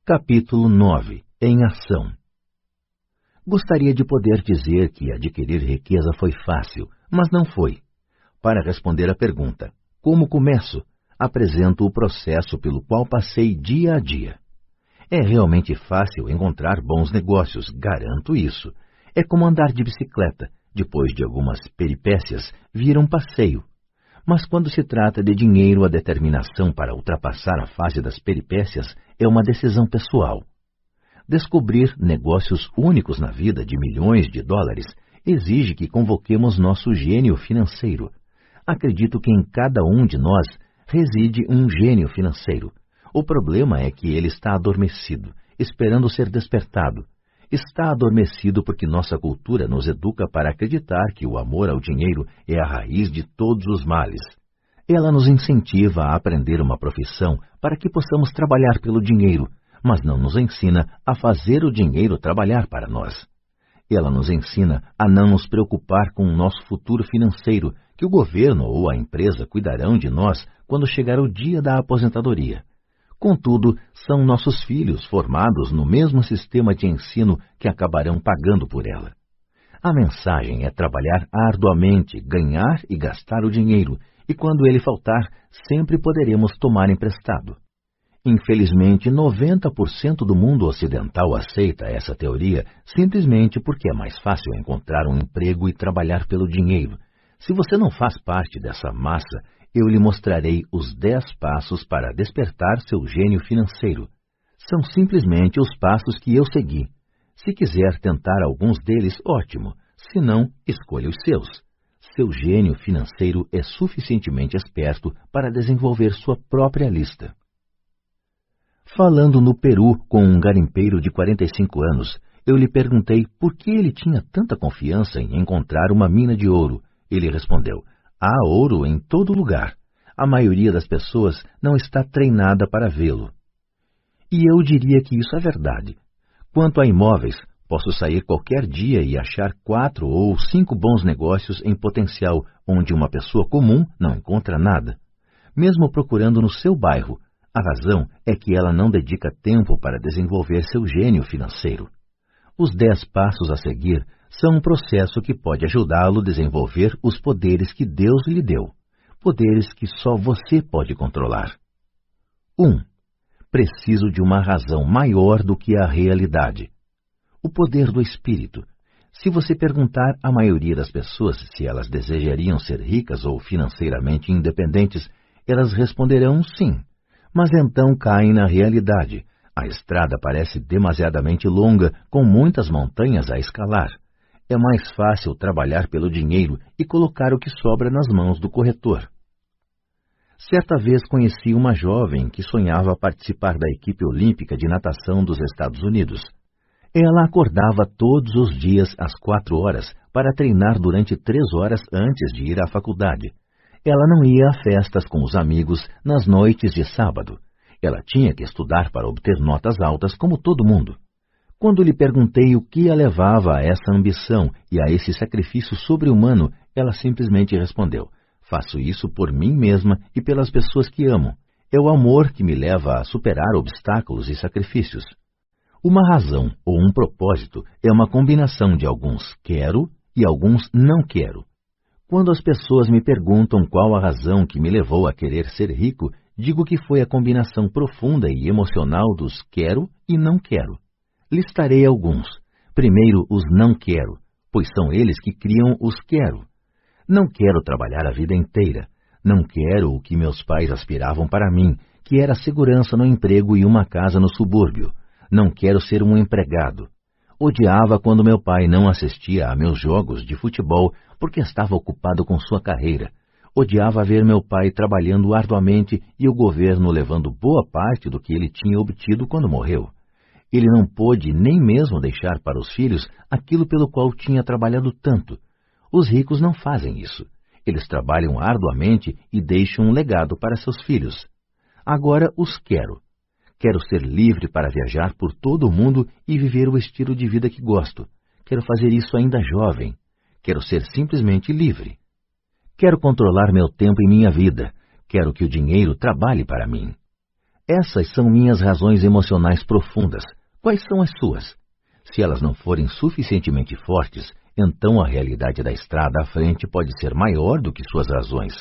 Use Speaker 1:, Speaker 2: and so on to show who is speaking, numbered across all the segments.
Speaker 1: Capítulo 9. Em ação. Gostaria de poder dizer que adquirir riqueza foi fácil, mas não foi. Para responder à pergunta, como começo? Apresento o processo pelo qual passei dia a dia. É realmente fácil encontrar bons negócios, garanto isso. É como andar de bicicleta, depois de algumas peripécias, vira um passeio. Mas quando se trata de dinheiro, a determinação para ultrapassar a fase das peripécias é uma decisão pessoal. Descobrir negócios únicos na vida de milhões de dólares exige que convoquemos nosso gênio financeiro. Acredito que em cada um de nós reside um gênio financeiro. O problema é que ele está adormecido, esperando ser despertado. Está adormecido porque nossa cultura nos educa para acreditar que o amor ao dinheiro é a raiz de todos os males. Ela nos incentiva a aprender uma profissão para que possamos trabalhar pelo dinheiro, mas não nos ensina a fazer o dinheiro trabalhar para nós. Ela nos ensina a não nos preocupar com o nosso futuro financeiro, que o governo ou a empresa cuidarão de nós quando chegar o dia da aposentadoria. Contudo, são nossos filhos formados no mesmo sistema de ensino que acabarão pagando por ela. A mensagem é trabalhar arduamente, ganhar e gastar o dinheiro, e quando ele faltar, sempre poderemos tomar emprestado. Infelizmente, 90% do mundo ocidental aceita essa teoria simplesmente porque é mais fácil encontrar um emprego e trabalhar pelo dinheiro. Se você não faz parte dessa massa, eu lhe mostrarei os 10 passos para despertar seu gênio financeiro. São simplesmente os passos que eu segui. Se quiser tentar alguns deles, ótimo. Se não, escolha os seus. Seu gênio financeiro é suficientemente esperto para desenvolver sua própria lista. Falando no Peru com um garimpeiro de 45 anos, eu lhe perguntei por que ele tinha tanta confiança em encontrar uma mina de ouro. Ele respondeu: há ouro em todo lugar. A maioria das pessoas não está treinada para vê-lo. E eu diria que isso é verdade. Quanto a imóveis, posso sair qualquer dia e achar 4 ou 5 bons negócios em potencial, onde uma pessoa comum não encontra nada. Mesmo procurando no seu bairro, a razão é que ela não dedica tempo para desenvolver seu gênio financeiro. Os 10 passos a seguir são um processo que pode ajudá-lo a desenvolver os poderes que Deus lhe deu, poderes que só você pode controlar. 1. Preciso de uma razão maior do que a realidade. O poder do espírito. Se você perguntar à maioria das pessoas se elas desejariam ser ricas ou financeiramente independentes, elas responderão sim. Mas então caem na realidade. A estrada parece demasiadamente longa, com muitas montanhas a escalar. É mais fácil trabalhar pelo dinheiro e colocar o que sobra nas mãos do corretor. Certa vez conheci uma jovem que sonhava participar da equipe olímpica de natação dos Estados Unidos. Ela acordava todos os dias às 4 horas para treinar durante 3 horas antes de ir à faculdade. Ela não ia a festas com os amigos nas noites de sábado. Ela tinha que estudar para obter notas altas como todo mundo. Quando lhe perguntei o que a levava a essa ambição e a esse sacrifício sobre-humano, ela simplesmente respondeu: faço isso por mim mesma e pelas pessoas que amo. É o amor que me leva a superar obstáculos e sacrifícios. Uma razão ou um propósito é uma combinação de alguns quero e alguns não quero. Quando as pessoas me perguntam qual a razão que me levou a querer ser rico, digo que foi a combinação profunda e emocional dos quero e não quero. Listarei alguns. Primeiro, os não quero, pois são eles que criam os quero. Não quero trabalhar a vida inteira. Não quero o que meus pais aspiravam para mim, que era segurança no emprego e uma casa no subúrbio. Não quero ser um empregado. Odiava quando meu pai não assistia a meus jogos de futebol porque estava ocupado com sua carreira. Odiava ver meu pai trabalhando arduamente e o governo levando boa parte do que ele tinha obtido quando morreu. Ele não pôde nem mesmo deixar para os filhos aquilo pelo qual tinha trabalhado tanto. Os ricos não fazem isso. Eles trabalham arduamente e deixam um legado para seus filhos. Agora os quero. Quero ser livre para viajar por todo o mundo e viver o estilo de vida que gosto. Quero fazer isso ainda jovem. Quero ser simplesmente livre. Quero controlar meu tempo e minha vida. Quero que o dinheiro trabalhe para mim. Essas são minhas razões emocionais profundas. Quais são as suas? Se elas não forem suficientemente fortes, então a realidade da estrada à frente pode ser maior do que suas razões.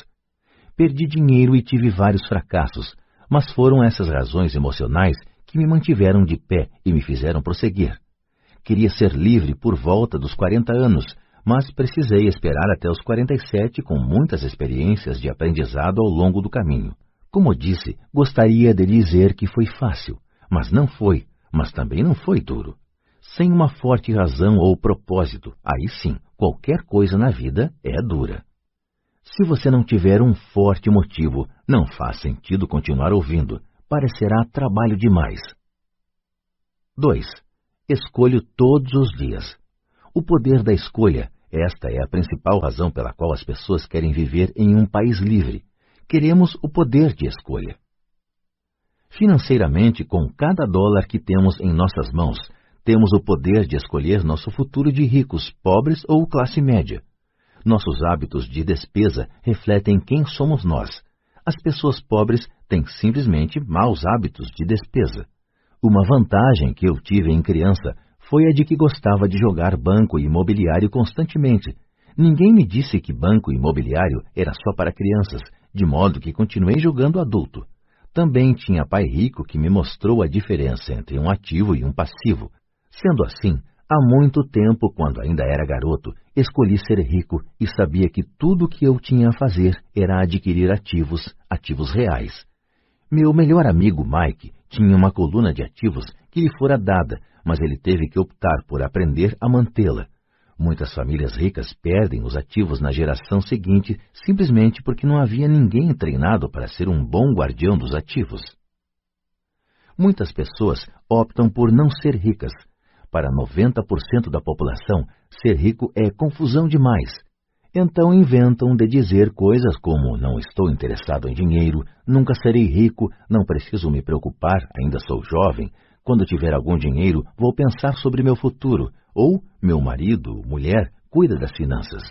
Speaker 1: Perdi dinheiro e tive vários fracassos, mas foram essas razões emocionais que me mantiveram de pé e me fizeram prosseguir. Queria ser livre por volta dos 40 anos, mas precisei esperar até os 47 com muitas experiências de aprendizado ao longo do caminho. Como disse, gostaria de dizer que foi fácil, mas não foi, mas também não foi duro. Sem uma forte razão ou propósito, aí sim, qualquer coisa na vida é dura. Se você não tiver um forte motivo, não faz sentido continuar ouvindo. Parecerá trabalho demais. 2. Escolho todos os dias. O poder da escolha. Esta é a principal razão pela qual as pessoas querem viver em um país livre. Queremos o poder de escolha. Financeiramente, com cada dólar que temos em nossas mãos, temos o poder de escolher nosso futuro de ricos, pobres ou classe média. Nossos hábitos de despesa refletem quem somos nós. As pessoas pobres têm simplesmente maus hábitos de despesa. Uma vantagem que eu tive em criança foi a de que gostava de jogar banco imobiliário constantemente. Ninguém me disse que banco imobiliário era só para crianças, de modo que continuei jogando adulto. Também tinha pai rico que me mostrou a diferença entre um ativo e um passivo. Sendo assim, há muito tempo, quando ainda era garoto, escolhi ser rico e sabia que tudo o que eu tinha a fazer era adquirir ativos reais. Meu melhor amigo Mike tinha uma coluna de ativos que lhe fora dada, mas ele teve que optar por aprender a mantê-la. Muitas famílias ricas perdem os ativos na geração seguinte simplesmente porque não havia ninguém treinado para ser um bom guardião dos ativos. Muitas pessoas optam por não ser ricas. Para 90% da população, ser rico é confusão demais. Então inventam de dizer coisas como não estou interessado em dinheiro, nunca serei rico, não preciso me preocupar, ainda sou jovem, quando tiver algum dinheiro vou pensar sobre meu futuro, ou meu marido, mulher, cuida das finanças.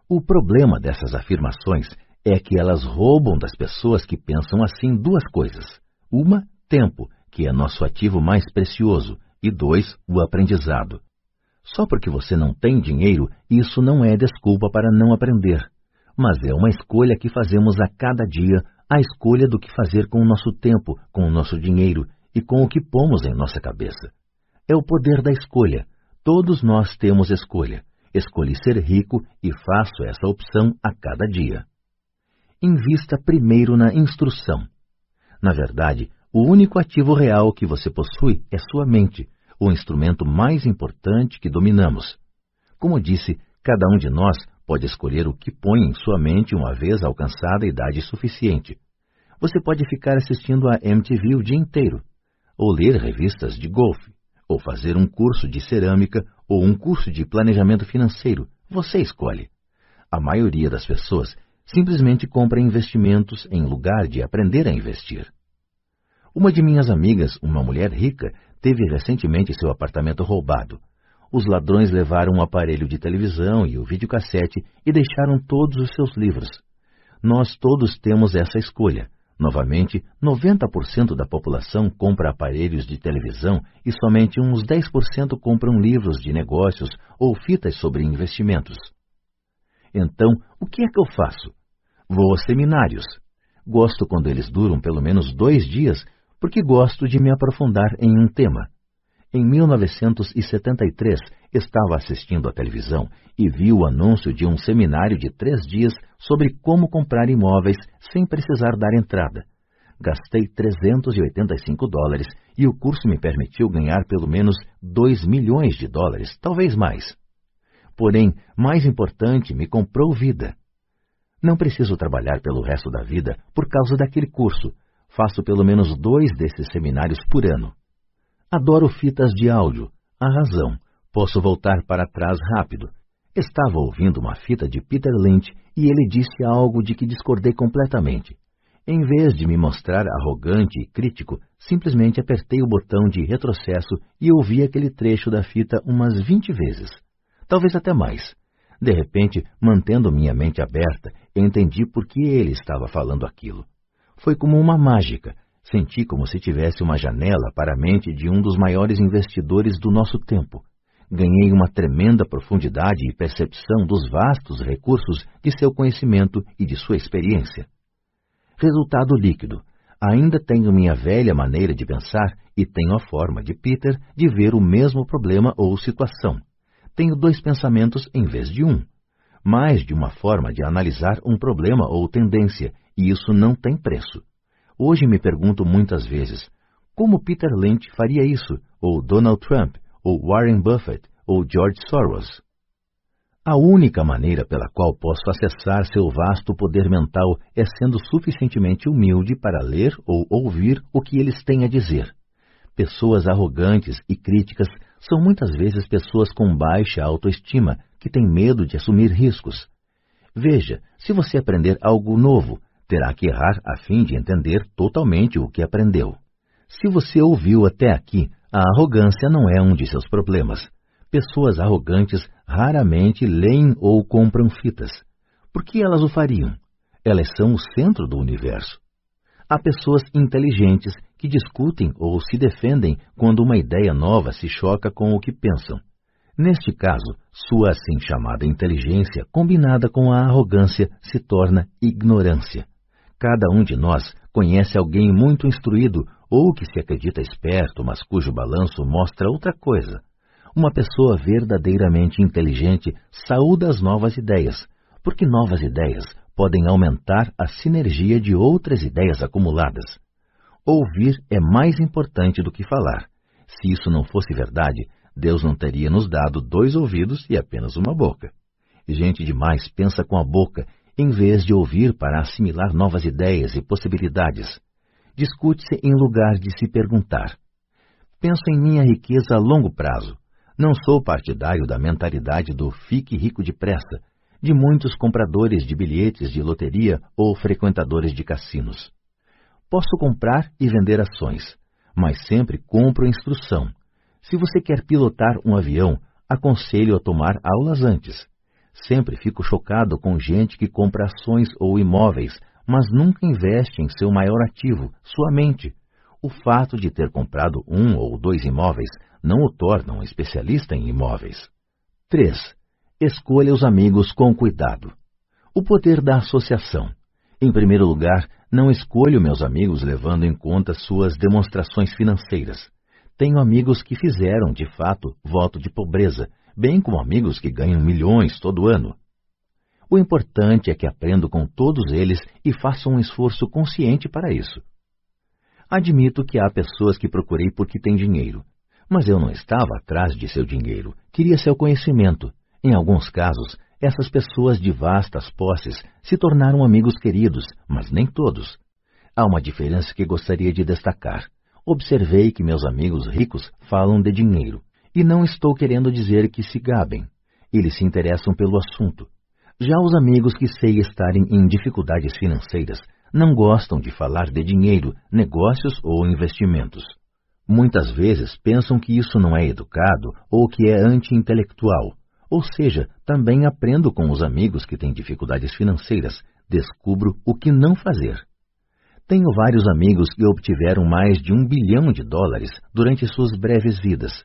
Speaker 1: O problema dessas afirmações é que elas roubam das pessoas que pensam assim duas coisas. Uma, tempo, que é nosso ativo mais precioso, e 2, o aprendizado. Só porque você não tem dinheiro, isso não é desculpa para não aprender. Mas é uma escolha que fazemos a cada dia, a escolha do que fazer com o nosso tempo, com o nosso dinheiro e com o que pomos em nossa cabeça. É o poder da escolha. Todos nós temos escolha. Escolhi ser rico e faço essa opção a cada dia. Invista primeiro na instrução. Na verdade, o único ativo real que você possui é sua mente, o instrumento mais importante que dominamos. Como disse, cada um de nós pode escolher o que põe em sua mente uma vez alcançada a idade suficiente. Você pode ficar assistindo a MTV o dia inteiro, ou ler revistas de golfe, ou fazer um curso de cerâmica ou um curso de planejamento financeiro. Você escolhe. A maioria das pessoas simplesmente compra investimentos em lugar de aprender a investir. Uma de minhas amigas, uma mulher rica, teve recentemente seu apartamento roubado. Os ladrões levaram um aparelho de televisão e o videocassete e deixaram todos os seus livros. Nós todos temos essa escolha. Novamente, 90% da população compra aparelhos de televisão e somente uns 10% compram livros de negócios ou fitas sobre investimentos. Então, o que é que eu faço? Vou aos seminários. Gosto quando eles duram pelo menos 2 dias, porque gosto de me aprofundar em um tema. Em 1973, estava assistindo à televisão e vi o anúncio de um seminário de 3 dias sobre como comprar imóveis sem precisar dar entrada. Gastei $385 e o curso me permitiu ganhar pelo menos $2 milhões, talvez mais. Porém, mais importante, me comprou vida. Não preciso trabalhar pelo resto da vida por causa daquele curso. Faço pelo menos 2 desses seminários por ano. Adoro fitas de áudio. A razão. Posso voltar para trás rápido. Estava ouvindo uma fita de Peter Lynch e ele disse algo de que discordei completamente. Em vez de me mostrar arrogante e crítico, simplesmente apertei o botão de retrocesso e ouvi aquele trecho da fita umas 20 vezes. Talvez até mais. De repente, mantendo minha mente aberta, entendi por que ele estava falando aquilo. Foi como uma mágica. Senti como se tivesse uma janela para a mente de um dos maiores investidores do nosso tempo. Ganhei uma tremenda profundidade e percepção dos vastos recursos de seu conhecimento e de sua experiência. Resultado líquido. Ainda tenho minha velha maneira de pensar e tenho a forma de Peter de ver o mesmo problema ou situação. Tenho dois pensamentos em vez de um. Mais de uma forma de analisar um problema ou tendência, e isso não tem preço. Hoje me pergunto muitas vezes, como Peter Lynch faria isso, ou Donald Trump, ou Warren Buffett, ou George Soros? A única maneira pela qual posso acessar seu vasto poder mental é sendo suficientemente humilde para ler ou ouvir o que eles têm a dizer. Pessoas arrogantes e críticas são muitas vezes pessoas com baixa autoestima que têm medo de assumir riscos. Veja, se você aprender algo novo, terá que errar a fim de entender totalmente o que aprendeu. Se você ouviu até aqui, a arrogância não é um de seus problemas. Pessoas arrogantes raramente leem ou compram fitas. Por que elas o fariam? Elas são o centro do universo. Há pessoas inteligentes que discutem ou se defendem quando uma ideia nova se choca com o que pensam. Neste caso, sua assim chamada inteligência, combinada com a arrogância, se torna ignorância. Cada um de nós conhece alguém muito instruído ou que se acredita esperto, mas cujo balanço mostra outra coisa. Uma pessoa verdadeiramente inteligente saúda as novas ideias, porque novas ideias podem aumentar a sinergia de outras ideias acumuladas. Ouvir é mais importante do que falar. Se isso não fosse verdade, Deus não teria nos dado 2 ouvidos e apenas uma boca. Gente demais pensa com a boca, em vez de ouvir para assimilar novas ideias e possibilidades. Discute-se em lugar de se perguntar. Penso em minha riqueza a longo prazo. Não sou partidário da mentalidade do fique rico depressa, de muitos compradores de bilhetes de loteria ou frequentadores de cassinos. Posso comprar e vender ações, mas sempre compro instrução. Se você quer pilotar um avião, aconselho a tomar aulas antes. Sempre fico chocado com gente que compra ações ou imóveis, mas nunca investe em seu maior ativo, sua mente. O fato de ter comprado 1 ou 2 imóveis não o torna um especialista em imóveis. 3. Escolha os amigos com cuidado. O poder da associação. Em primeiro lugar, não escolho meus amigos levando em conta suas demonstrações financeiras. Tenho amigos que fizeram, de fato, voto de pobreza, bem como amigos que ganham milhões todo ano. O importante é que aprendo com todos eles e faço um esforço consciente para isso. Admito que há pessoas que procurei porque têm dinheiro, mas eu não estava atrás de seu dinheiro, queria seu conhecimento. Em alguns casos, essas pessoas de vastas posses se tornaram amigos queridos, mas nem todos. Há uma diferença que gostaria de destacar. Observei que meus amigos ricos falam de dinheiro, e não estou querendo dizer que se gabem. Eles se interessam pelo assunto. Já os amigos que sei estarem em dificuldades financeiras não gostam de falar de dinheiro, negócios ou investimentos. Muitas vezes pensam que isso não é educado ou que é anti-intelectual. Ou seja, também aprendo com os amigos que têm dificuldades financeiras, descubro o que não fazer. Tenho vários amigos que obtiveram mais de $1 bilhão durante suas breves vidas.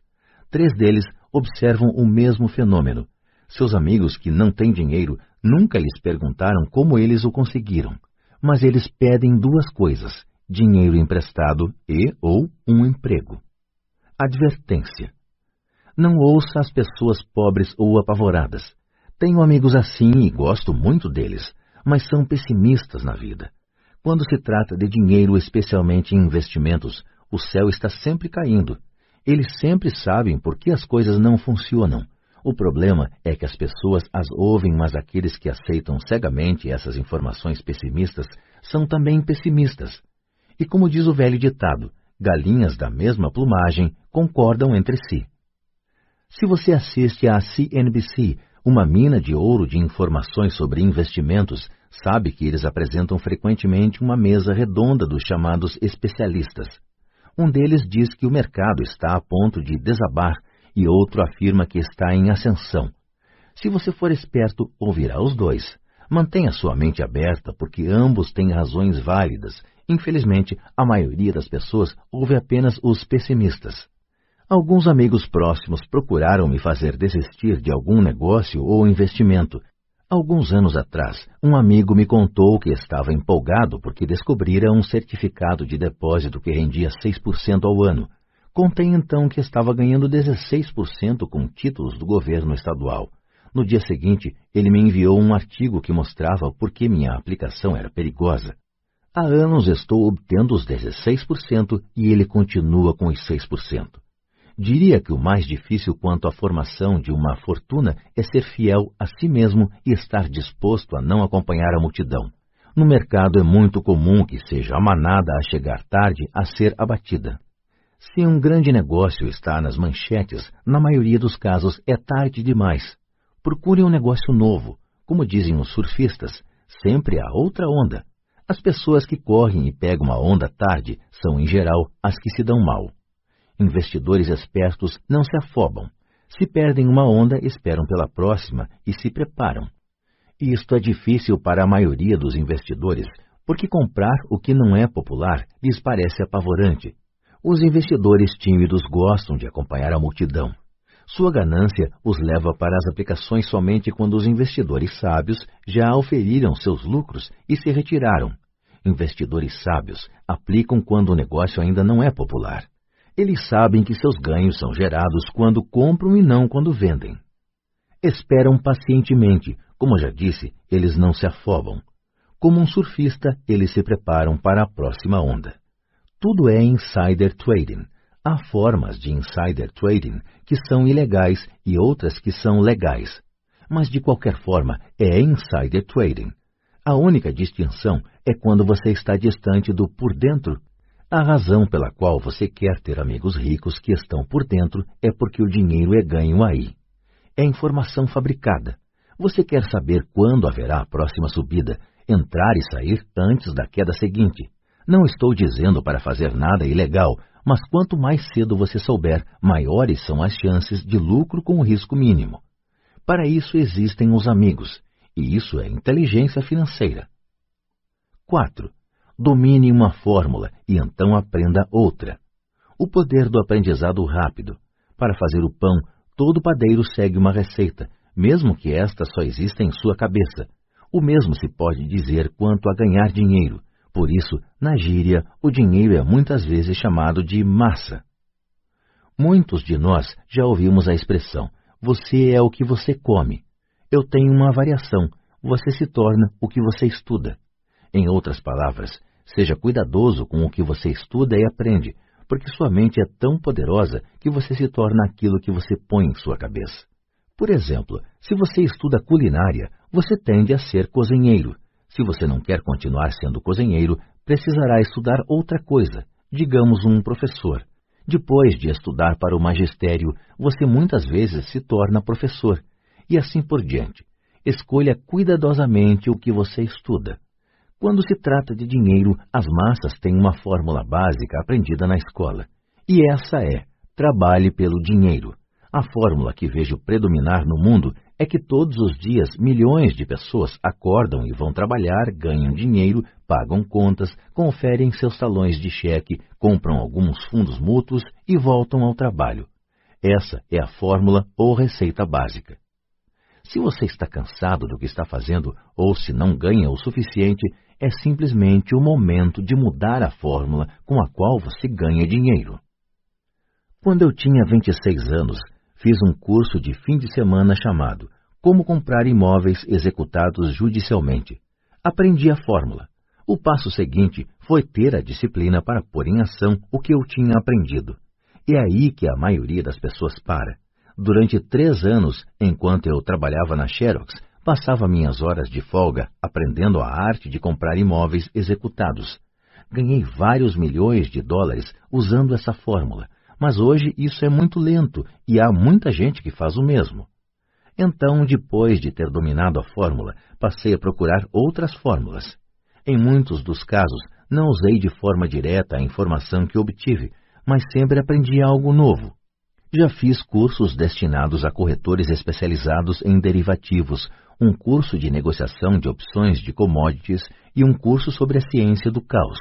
Speaker 1: 3 deles observam o mesmo fenômeno. Seus amigos que não têm dinheiro nunca lhes perguntaram como eles o conseguiram, mas eles pedem 2 coisas, dinheiro emprestado e ou um emprego. Advertência. Não ouça as pessoas pobres ou apavoradas. Tenho amigos assim e gosto muito deles, mas são pessimistas na vida. Quando se trata de dinheiro, especialmente em investimentos, o céu está sempre caindo. Eles sempre sabem por que as coisas não funcionam. O problema é que as pessoas as ouvem, mas aqueles que aceitam cegamente essas informações pessimistas são também pessimistas. E como diz o velho ditado, galinhas da mesma plumagem concordam entre si. Se você assiste à CNBC, uma mina de ouro de informações sobre investimentos, sabe que eles apresentam frequentemente uma mesa redonda dos chamados especialistas. Um deles diz que o mercado está a ponto de desabar e outro afirma que está em ascensão. Se você for esperto, ouvirá os 2. Mantenha sua mente aberta, porque ambos têm razões válidas, Infelizmente, a maioria das pessoas ouve apenas os pessimistas. Alguns amigos próximos procuraram me fazer desistir de algum negócio ou investimento. Alguns anos atrás, um amigo me contou que estava empolgado porque descobrira um certificado de depósito que rendia 6% ao ano. Contei então que estava ganhando 16% com títulos do governo estadual. No dia seguinte, ele me enviou um artigo que mostrava por que minha aplicação era perigosa. Há anos estou obtendo os 16% e ele continua com os 6%. Diria que o mais difícil quanto à formação de uma fortuna é ser fiel a si mesmo e estar disposto a não acompanhar a multidão. No mercado é muito comum que seja a manada a chegar tarde a ser abatida. Se um grande negócio está nas manchetes, na maioria dos casos é tarde demais. Procure um negócio novo. Como dizem os surfistas, sempre há outra onda. As pessoas que correm e pegam a onda tarde são, em geral, as que se dão mal. Investidores espertos não se afobam. Se perdem uma onda, esperam pela próxima e se preparam. Isto é difícil para a maioria dos investidores, porque comprar o que não é popular lhes parece apavorante. Os investidores tímidos gostam de acompanhar a multidão. Sua ganância os leva para as aplicações somente quando os investidores sábios já auferiram seus lucros e se retiraram. Investidores sábios aplicam quando o negócio ainda não é popular. Eles sabem que seus ganhos são gerados quando compram e não quando vendem. Esperam pacientemente. Como já disse, eles não se afobam. Como um surfista, eles se preparam para a próxima onda. Tudo é insider trading. Há formas de insider trading que são ilegais e outras que são legais. Mas, de qualquer forma, é insider trading. A única distinção é quando você está distante do por dentro. A razão pela qual você quer ter amigos ricos que estão por dentro é porque o dinheiro é ganho aí. É informação fabricada. Você quer saber quando haverá a próxima subida, entrar e sair antes da queda seguinte. Não estou dizendo para fazer nada ilegal, mas quanto mais cedo você souber, maiores são as chances de lucro com o risco mínimo. Para isso existem os amigos, e isso é inteligência financeira. 4. Domine uma fórmula e então aprenda outra. O poder do aprendizado rápido. Para fazer o pão, todo padeiro segue uma receita, mesmo que esta só exista em sua cabeça. O mesmo se pode dizer quanto a ganhar dinheiro. Por isso, na gíria, o dinheiro é muitas vezes chamado de massa. Muitos de nós já ouvimos a expressão, você é o que você come. Eu tenho uma variação, você se torna o que você estuda. Em outras palavras, seja cuidadoso com o que você estuda e aprende, porque sua mente é tão poderosa que você se torna aquilo que você põe em sua cabeça. Por exemplo, se você estuda culinária, você tende a ser cozinheiro. Se você não quer continuar sendo cozinheiro, precisará estudar outra coisa, digamos um professor. Depois de estudar para o magistério, você muitas vezes se torna professor, e assim por diante. Escolha cuidadosamente o que você estuda. Quando se trata de dinheiro, as massas têm uma fórmula básica aprendida na escola. E essa é, trabalhe pelo dinheiro. A fórmula que vejo predominar no mundo é que todos os dias milhões de pessoas acordam e vão trabalhar, ganham dinheiro, pagam contas, conferem seus talões de cheque, compram alguns fundos mútuos e voltam ao trabalho. Essa é a fórmula ou receita básica. Se você está cansado do que está fazendo ou se não ganha o suficiente, é simplesmente o momento de mudar a fórmula com a qual você ganha dinheiro. Quando eu tinha 26 anos, fiz um curso de fim de semana chamado Como Comprar Imóveis Executados Judicialmente. Aprendi a fórmula. O passo seguinte foi ter a disciplina para pôr em ação o que eu tinha aprendido. É aí que a maioria das pessoas para. Durante 3 anos, enquanto eu trabalhava na Xerox, passava minhas horas de folga aprendendo a arte de comprar imóveis executados. Ganhei vários milhões de dólares usando essa fórmula, mas hoje isso é muito lento e há muita gente que faz o mesmo. Então, depois de ter dominado a fórmula, passei a procurar outras fórmulas. Em muitos dos casos, não usei de forma direta a informação que obtive, mas sempre aprendi algo novo. Já fiz cursos destinados a corretores especializados em derivativos, um curso de negociação de opções de commodities e um curso sobre a ciência do caos.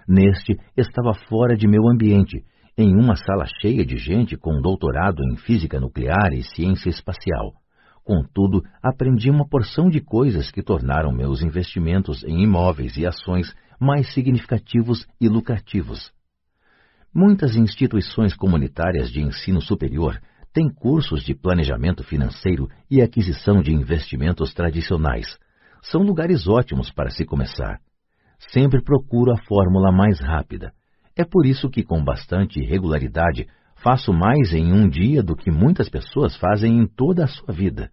Speaker 1: Neste, estava fora de meu ambiente, em uma sala cheia de gente com doutorado em física nuclear e ciência espacial. Contudo, aprendi uma porção de coisas que tornaram meus investimentos em imóveis e ações mais significativos e lucrativos. Muitas instituições comunitárias de ensino superior têm cursos de planejamento financeiro e aquisição de investimentos tradicionais. São lugares ótimos para se começar. Sempre procuro a fórmula mais rápida. É por isso que, com bastante regularidade, faço mais em um dia do que muitas pessoas fazem em toda a sua vida.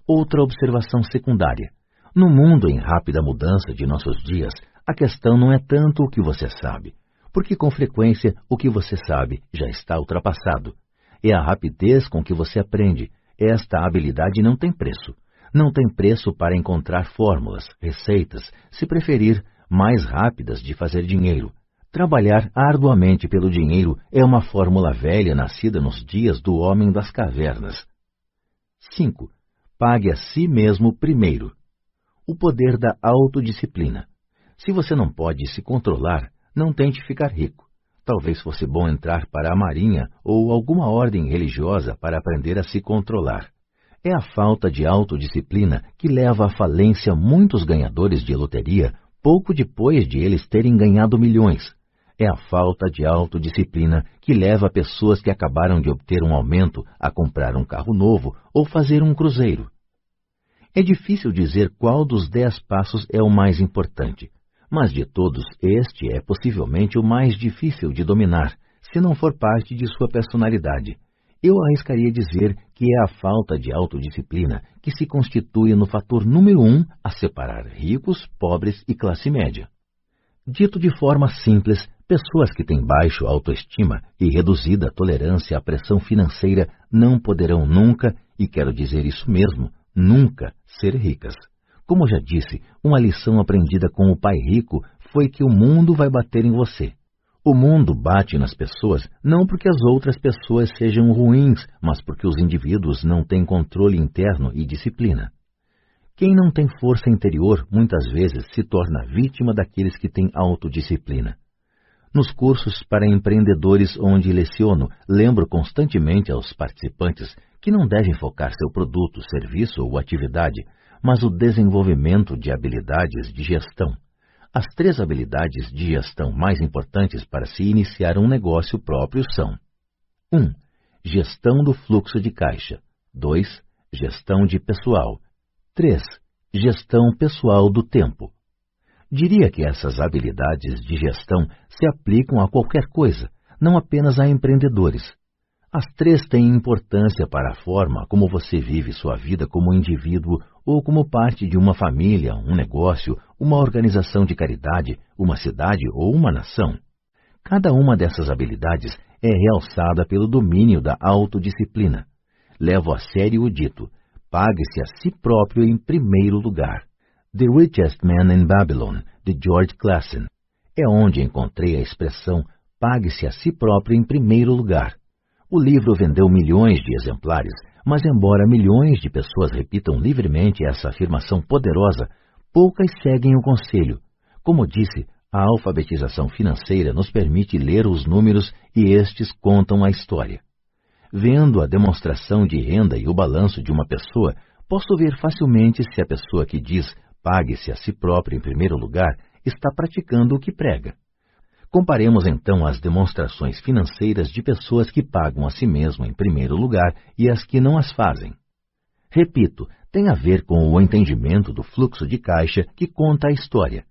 Speaker 1: Outra observação secundária. No mundo em rápida mudança de nossos dias, a questão não é tanto o que você sabe, porque com frequência o que você sabe já está ultrapassado. É a rapidez com que você aprende. Esta habilidade não tem preço. Não tem preço para encontrar fórmulas, receitas, se preferir, mais rápidas de fazer dinheiro. Trabalhar arduamente pelo dinheiro é uma fórmula velha nascida nos dias do homem das cavernas. 5. Pague a si mesmo primeiro. O poder da autodisciplina. Se você não pode se controlar, não tente ficar rico. Talvez fosse bom entrar para a marinha ou alguma ordem religiosa para aprender a se controlar. É a falta de autodisciplina que leva à falência muitos ganhadores de loteria pouco depois de eles terem ganhado milhões. É a falta de autodisciplina que leva pessoas que acabaram de obter um aumento a comprar um carro novo ou fazer um cruzeiro. É difícil dizer qual dos 10 passos é o mais importante, mas de todos este é possivelmente o mais difícil de dominar, se não for parte de sua personalidade. Eu arriscaria dizer que é a falta de autodisciplina que se constitui no fator número 1 a separar ricos, pobres e classe média. Dito de forma simples, pessoas que têm baixa autoestima e reduzida tolerância à pressão financeira não poderão nunca, e quero dizer isso mesmo, nunca, ser ricas. Como já disse, uma lição aprendida com o pai rico foi que o mundo vai bater em você. O mundo bate nas pessoas não porque as outras pessoas sejam ruins, mas porque os indivíduos não têm controle interno e disciplina. Quem não tem força interior, muitas vezes se torna vítima daqueles que têm autodisciplina. Nos cursos para empreendedores onde leciono, lembro constantemente aos participantes que não devem focar seu produto, serviço ou atividade, mas o desenvolvimento de habilidades de gestão. As 3 habilidades de gestão mais importantes para se iniciar um negócio próprio são: 1. Gestão do fluxo de caixa. 2. Gestão de pessoal. 3. Gestão pessoal do tempo. Diria que essas habilidades de gestão se aplicam a qualquer coisa, não apenas a empreendedores. As 3 têm importância para a forma como você vive sua vida como indivíduo ou como parte de uma família, um negócio, uma organização de caridade, uma cidade ou uma nação. Cada uma dessas habilidades é realçada pelo domínio da autodisciplina. Levo a sério o dito: pague-se a si próprio em primeiro lugar. The Richest Man in Babylon, de George Clason. É onde encontrei a expressão pague-se a si próprio em primeiro lugar. O livro vendeu milhões de exemplares, mas embora milhões de pessoas repitam livremente essa afirmação poderosa, poucas seguem o conselho. Como disse, a alfabetização financeira nos permite ler os números e estes contam a história. Vendo a demonstração de renda e o balanço de uma pessoa, posso ver facilmente se a pessoa que diz pague-se a si próprio em primeiro lugar está praticando o que prega. Comparemos então as demonstrações financeiras de pessoas que pagam a si mesmo em primeiro lugar e as que não as fazem. Repito, tem a ver com o entendimento do fluxo de caixa que conta a história.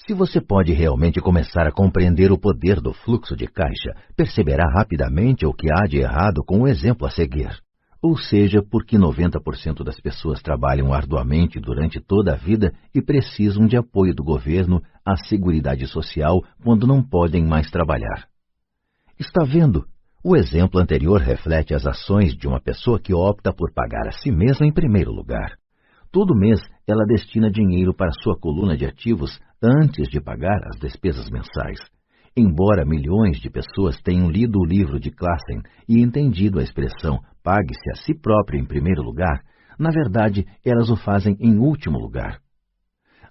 Speaker 1: Se você pode realmente começar a compreender o poder do fluxo de caixa, perceberá rapidamente o que há de errado com o exemplo a seguir. Ou seja, porque 90% das pessoas trabalham arduamente durante toda a vida e precisam de apoio do governo, à Seguridade Social, quando não podem mais trabalhar. Está vendo? O exemplo anterior reflete as ações de uma pessoa que opta por pagar a si mesma em primeiro lugar. Todo mês, ela destina dinheiro para sua coluna de ativos antes de pagar as despesas mensais. Embora milhões de pessoas tenham lido o livro de Clason e entendido a expressão pague-se a si próprio em primeiro lugar, na verdade, elas o fazem em último lugar.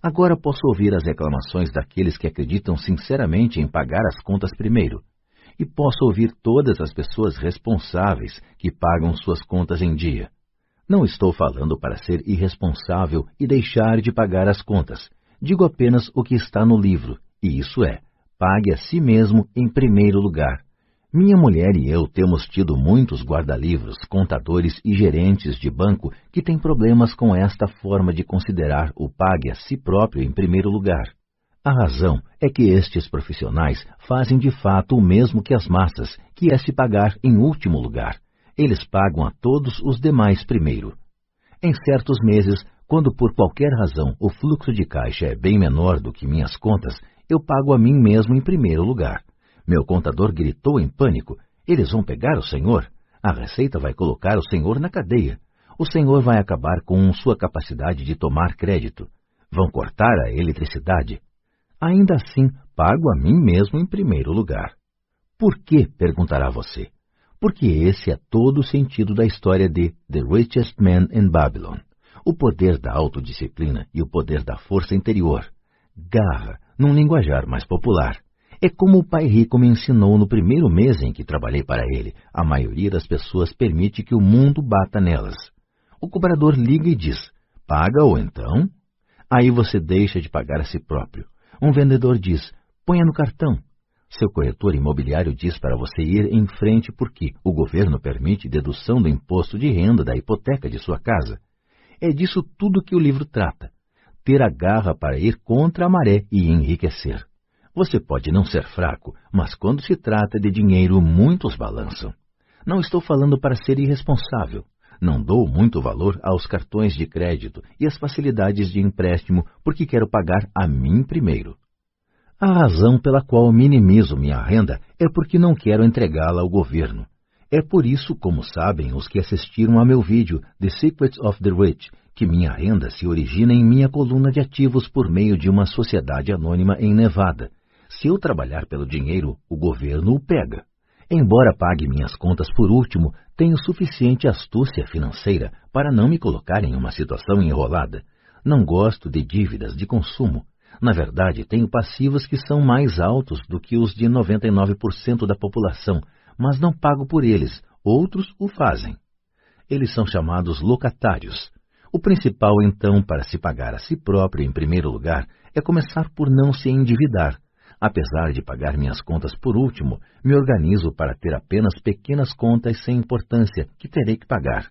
Speaker 1: Agora posso ouvir as reclamações daqueles que acreditam sinceramente em pagar as contas primeiro. E posso ouvir todas as pessoas responsáveis que pagam suas contas em dia. Não estou falando para ser irresponsável e deixar de pagar as contas. Digo apenas o que está no livro, e isso é, pague a si mesmo em primeiro lugar. Minha mulher e eu temos tido muitos guarda-livros, contadores e gerentes de banco que têm problemas com esta forma de considerar o pague a si próprio em primeiro lugar. A razão é que estes profissionais fazem de fato o mesmo que as massas, que é se pagar em último lugar. Eles pagam a todos os demais primeiro. Em certos meses, quando por qualquer razão o fluxo de caixa é bem menor do que minhas contas, eu pago a mim mesmo em primeiro lugar. Meu contador gritou em pânico: eles vão pegar o senhor? A Receita vai colocar o senhor na cadeia. O senhor vai acabar com sua capacidade de tomar crédito. Vão cortar a eletricidade. Ainda assim, pago a mim mesmo em primeiro lugar. Por quê? Perguntará você. Porque esse é todo o sentido da história de The Richest Man in Babylon. O poder da autodisciplina e o poder da força interior. Garra, num linguajar mais popular. É como o pai rico me ensinou no primeiro mês em que trabalhei para ele. A maioria das pessoas permite que o mundo bata nelas. O cobrador liga e diz: paga ou então? Aí você deixa de pagar a si próprio. Um vendedor diz: ponha no cartão. Seu corretor imobiliário diz para você ir em frente porque o governo permite dedução do imposto de renda da hipoteca de sua casa. É disso tudo que o livro trata. Ter a garra para ir contra a maré e enriquecer. Você pode não ser fraco, mas quando se trata de dinheiro, muitos balançam. Não estou falando para ser irresponsável. Não dou muito valor aos cartões de crédito e às facilidades de empréstimo porque quero pagar a mim primeiro. A razão pela qual minimizo minha renda é porque não quero entregá-la ao governo. É por isso, como sabem os que assistiram a meu vídeo The Secrets of the Rich, que minha renda se origina em minha coluna de ativos por meio de uma sociedade anônima em Nevada. Se eu trabalhar pelo dinheiro, o governo o pega. Embora pague minhas contas por último, tenho suficiente astúcia financeira para não me colocar em uma situação enrolada. Não gosto de dívidas de consumo. Na verdade, tenho passivos que são mais altos do que os de 99% da população, mas não pago por eles, outros o fazem. Eles são chamados locatários. O principal, então, para se pagar a si próprio em primeiro lugar, é começar por não se endividar. Apesar de pagar minhas contas por último, me organizo para ter apenas pequenas contas sem importância que terei que pagar.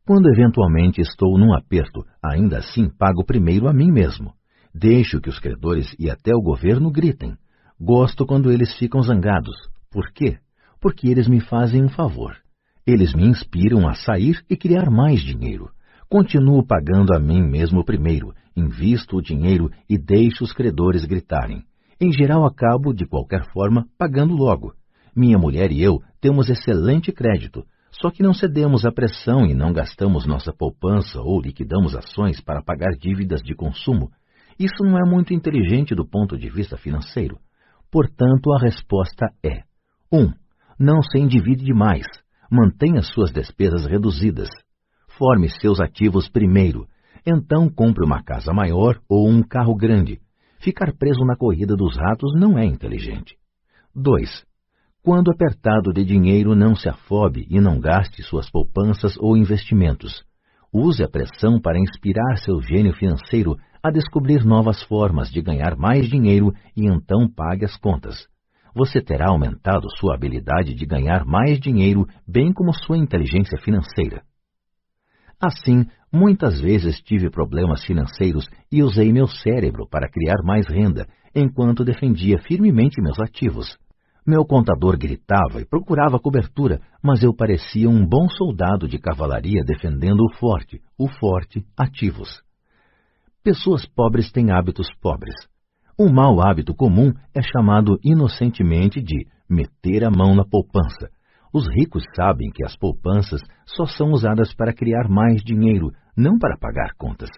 Speaker 1: Quando eventualmente estou num aperto, ainda assim pago primeiro a mim mesmo. Deixo que os credores e até o governo gritem. Gosto quando eles ficam zangados. Por quê? Porque eles me fazem um favor. Eles me inspiram a sair e criar mais dinheiro. Continuo pagando a mim mesmo primeiro, invisto o dinheiro e deixo os credores gritarem. Em geral, acabo, de qualquer forma, pagando logo. Minha mulher e eu temos excelente crédito, só que não cedemos à pressão e não gastamos nossa poupança ou liquidamos ações para pagar dívidas de consumo. Isso não é muito inteligente do ponto de vista financeiro. Portanto, a resposta é: 1. Não se endivide demais. Mantenha suas despesas reduzidas. Forme seus ativos primeiro. Então, compre uma casa maior ou um carro grande. Ficar preso na corrida dos ratos não é inteligente. 2. Quando apertado de dinheiro, não se afobe e não gaste suas poupanças ou investimentos. Use a pressão para inspirar seu gênio financeiro a descobrir novas formas de ganhar mais dinheiro e então pague as contas. Você terá aumentado sua habilidade de ganhar mais dinheiro, bem como sua inteligência financeira. Assim, muitas vezes tive problemas financeiros e usei meu cérebro para criar mais renda, enquanto defendia firmemente meus ativos. Meu contador gritava e procurava cobertura, mas eu parecia um bom soldado de cavalaria defendendo o forte, ativos. Pessoas pobres têm hábitos pobres. Um mau hábito comum é chamado inocentemente de meter a mão na poupança. Os ricos sabem que as poupanças só são usadas para criar mais dinheiro, não para pagar contas.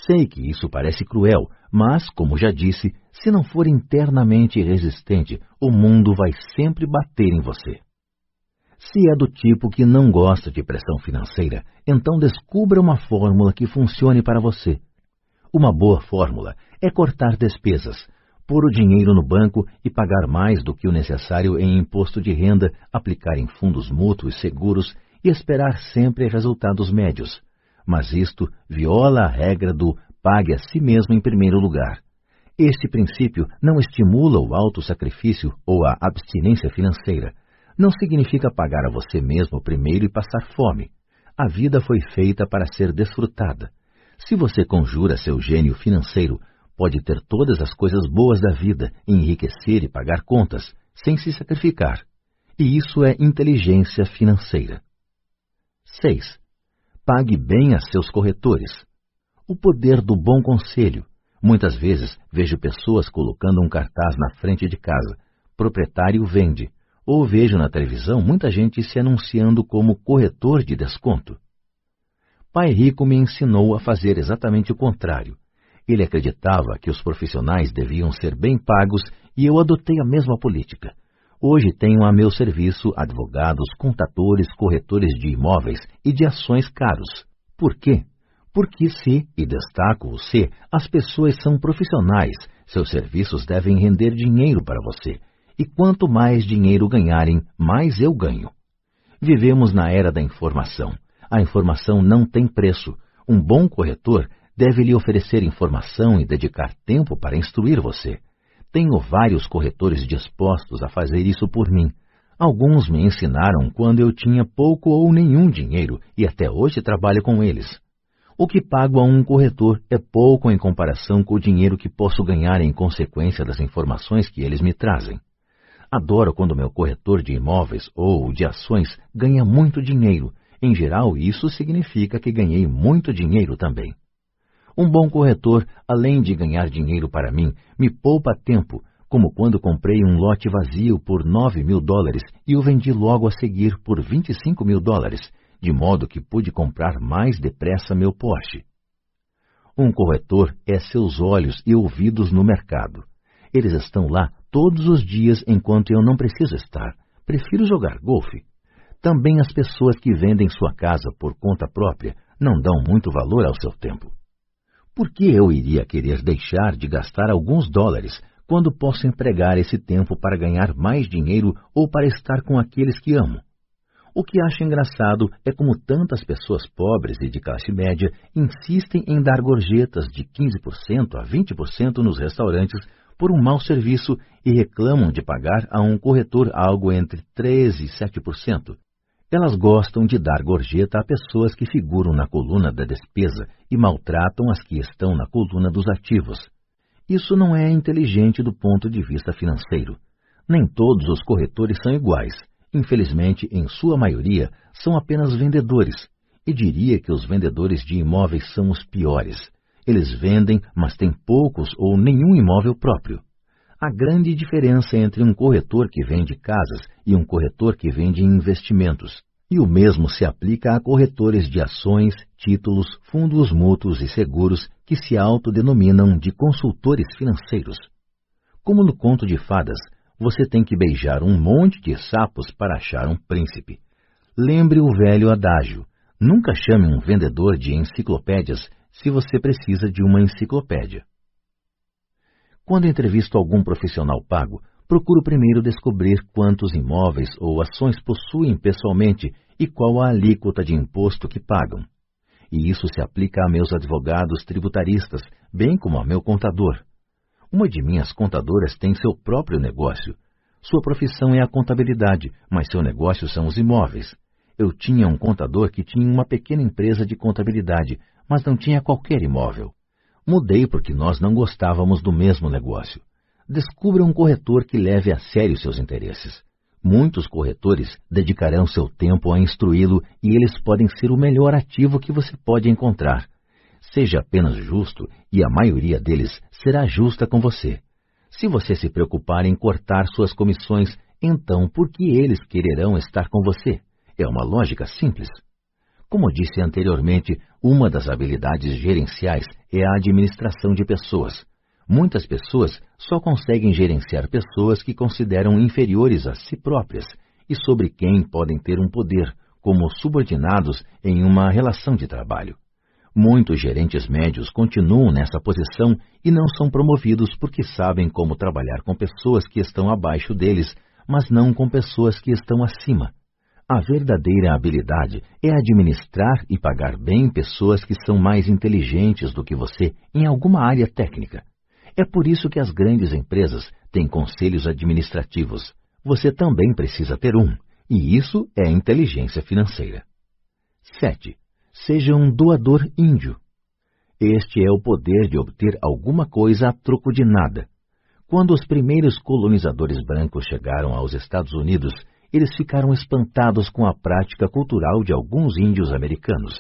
Speaker 1: Sei que isso parece cruel, mas, como já disse, se não for internamente resistente, o mundo vai sempre bater em você. Se é do tipo que não gosta de pressão financeira, então descubra uma fórmula que funcione para você. Uma boa fórmula é cortar despesas, pôr o dinheiro no banco e pagar mais do que o necessário em imposto de renda, aplicar em fundos mútuos seguros e esperar sempre resultados médios. Mas isto viola a regra do pague a si mesmo em primeiro lugar. Este princípio não estimula o autossacrifício ou a abstinência financeira. Não significa pagar a você mesmo primeiro e passar fome. A vida foi feita para ser desfrutada. Se você conjura seu gênio financeiro, pode ter todas as coisas boas da vida, enriquecer e pagar contas, sem se sacrificar. E isso é inteligência financeira. 6. Pague bem a seus corretores. O poder do bom conselho. Muitas vezes vejo pessoas colocando um cartaz na frente de casa. Proprietário vende. Ou vejo na televisão muita gente se anunciando como corretor de desconto. Pai Rico me ensinou a fazer exatamente o contrário. Ele acreditava que os profissionais deviam ser bem pagos e eu adotei a mesma política. Hoje tenho a meu serviço advogados, contadores, corretores de imóveis e de ações caros. Por quê? Porque se, e destaco o se, as pessoas são profissionais, seus serviços devem render dinheiro para você. E quanto mais dinheiro ganharem, mais eu ganho. Vivemos na era da informação. A informação não tem preço. Um bom corretor deve lhe oferecer informação e dedicar tempo para instruir você. Tenho vários corretores dispostos a fazer isso por mim. Alguns me ensinaram quando eu tinha pouco ou nenhum dinheiro e até hoje trabalho com eles. O que pago a um corretor é pouco em comparação com o dinheiro que posso ganhar em consequência das informações que eles me trazem. Adoro quando meu corretor de imóveis ou de ações ganha muito dinheiro. Em geral, isso significa que ganhei muito dinheiro também. Um bom corretor, além de ganhar dinheiro para mim, me poupa tempo, como quando comprei um lote vazio por $9.000 e o vendi logo a seguir por $25.000, de modo que pude comprar mais depressa meu Porsche. Um corretor é seus olhos e ouvidos no mercado. Eles estão lá todos os dias enquanto eu não preciso estar. Prefiro jogar golfe. Também as pessoas que vendem sua casa por conta própria não dão muito valor ao seu tempo. Por que eu iria querer deixar de gastar alguns dólares quando posso empregar esse tempo para ganhar mais dinheiro ou para estar com aqueles que amo? O que acho engraçado é como tantas pessoas pobres e de classe média insistem em dar gorjetas de 15% a 20% nos restaurantes por um mau serviço e reclamam de pagar a um corretor algo entre 3% e 7%. Elas gostam de dar gorjeta a pessoas que figuram na coluna da despesa e maltratam as que estão na coluna dos ativos. Isso não é inteligente do ponto de vista financeiro. Nem todos os corretores são iguais. Infelizmente, em sua maioria, são apenas vendedores. E diria que os vendedores de imóveis são os piores. Eles vendem, mas têm poucos ou nenhum imóvel próprio. Há grande diferença entre um corretor que vende casas e um corretor que vende investimentos. E o mesmo se aplica a corretores de ações, títulos, fundos mútuos e seguros que se autodenominam de consultores financeiros. Como no conto de fadas, você tem que beijar um monte de sapos para achar um príncipe. Lembre o velho adágio: nunca chame um vendedor de enciclopédias se você precisa de uma enciclopédia. Quando entrevisto algum profissional pago, procuro primeiro descobrir quantos imóveis ou ações possuem pessoalmente e qual a alíquota de imposto que pagam. E isso se aplica a meus advogados tributaristas, bem como a meu contador. Uma de minhas contadoras tem seu próprio negócio. Sua profissão é a contabilidade, mas seu negócio são os imóveis. Eu tinha um contador que tinha uma pequena empresa de contabilidade, mas não tinha qualquer imóvel. Mudei porque nós não gostávamos do mesmo negócio. Descubra um corretor que leve a sério seus interesses. Muitos corretores dedicarão seu tempo a instruí-lo e eles podem ser o melhor ativo que você pode encontrar. Seja apenas justo e a maioria deles será justa com você. Se você se preocupar em cortar suas comissões, então por que eles quererão estar com você? É uma lógica simples. Como disse anteriormente, uma das habilidades gerenciais é a administração de pessoas. Muitas pessoas só conseguem gerenciar pessoas que consideram inferiores a si próprias e sobre quem podem ter um poder, como subordinados em uma relação de trabalho. Muitos gerentes médios continuam nessa posição e não são promovidos porque sabem como trabalhar com pessoas que estão abaixo deles, mas não com pessoas que estão acima. A verdadeira habilidade é administrar e pagar bem pessoas que são mais inteligentes do que você em alguma área técnica. É por isso que as grandes empresas têm conselhos administrativos. Você também precisa ter um, e isso é inteligência financeira. 7. Seja um doador índio. Este é o poder de obter alguma coisa a troco de nada. Quando os primeiros colonizadores brancos chegaram aos Estados Unidos, eles ficaram espantados com a prática cultural de alguns índios americanos.